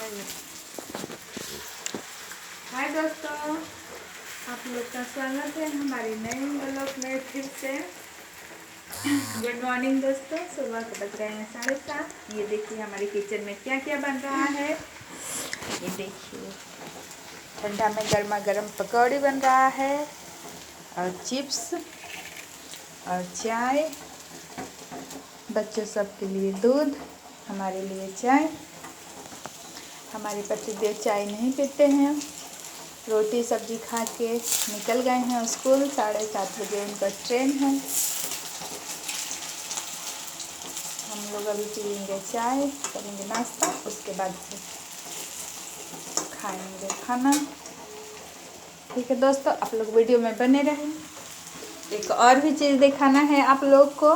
हाय दोस्तों, आप लोग का स्वागत है हमारी नई ब्लॉग में फिर से। गुड मॉर्निंग दोस्तों, सुबह के बज रहे हैं 7:30। ये देखिए हमारे किचन में क्या क्या बन रहा है। ये देखिए ठंडा में गर्मा गर्म पकौड़ी बन रहा है और चिप्स और चाय। बच्चों सब के लिए दूध, हमारे लिए चाय। हमारे पतिदेव चाय नहीं पीते हैं। रोटी सब्जी खा के निकल गए हैं स्कूल। 7:30 बजे उनका ट्रेन है। हम लोग अभी पियेंगे चाय, करेंगे नाश्ता, उसके बाद फिर खाएंगे खाना। ठीक है दोस्तों, आप लोग वीडियो में बने रहें। एक और भी चीज़ दिखाना है आप लोग को।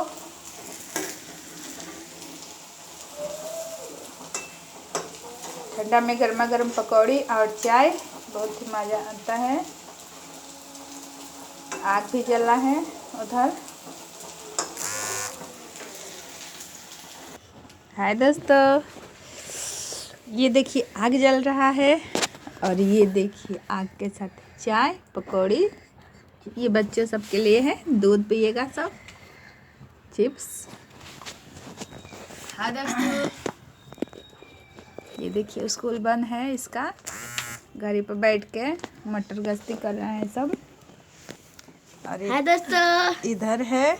ठंडा में गर्मा गर्म पकौड़ी और चाय, बहुत ही मज़ा आता है। आग भी जला है उधर। हाय दोस्तों, ये देखिए आग जल रहा है और ये देखिए आग के साथ चाय पकौड़ी। ये बच्चों सब के लिए है, दूध पिएगा सब। चिप्स। हाय दोस्तों, ये देखिए स्कूल बंद है इसका। गाड़ी पर बैठ के मटर गश्ती कर रहे हैं सब। और हाय दोस्तों, इधर है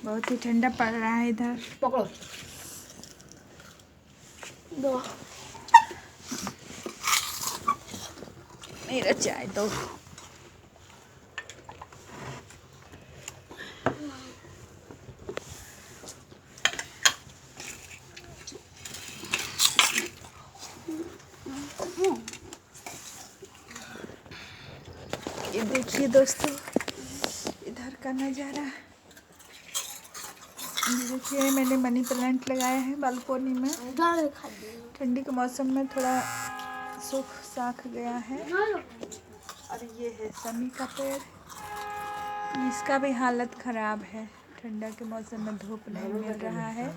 बहुत ही ठंडा पड़ रहा है इधर। पकड़ो दो। मेरा चाय दो। ये देखिए दोस्तों इधर का नज़ारा। ये देखिए मैंने मनी प्लांट लगाया है बालकोनी में। ठंडी के मौसम में थोड़ा सूख साख गया है। और ये है समी का पेड़, इसका भी हालत ख़राब है। ठंडा के मौसम में धूप नहीं मिल रहा है।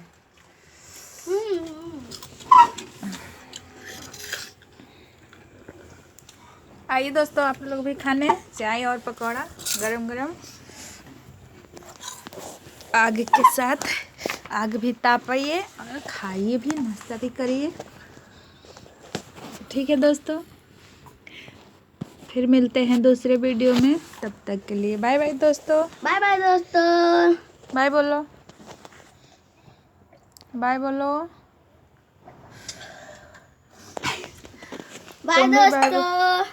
आइए दोस्तों, आप लोग भी खाने चाय और पकौड़ा गरम गरम आग के साथ। आग भी तापिए और खाइए भी, नाश्ता भी करिए। ठीक है दोस्तों, फिर मिलते हैं दूसरे वीडियो में। तब तक के लिए बाय बाय दोस्तों। बाय बाय दोस्तों। बाय बोलो, बाय बोलो। बाय तुम भी बाय बोलो। दोस्तों।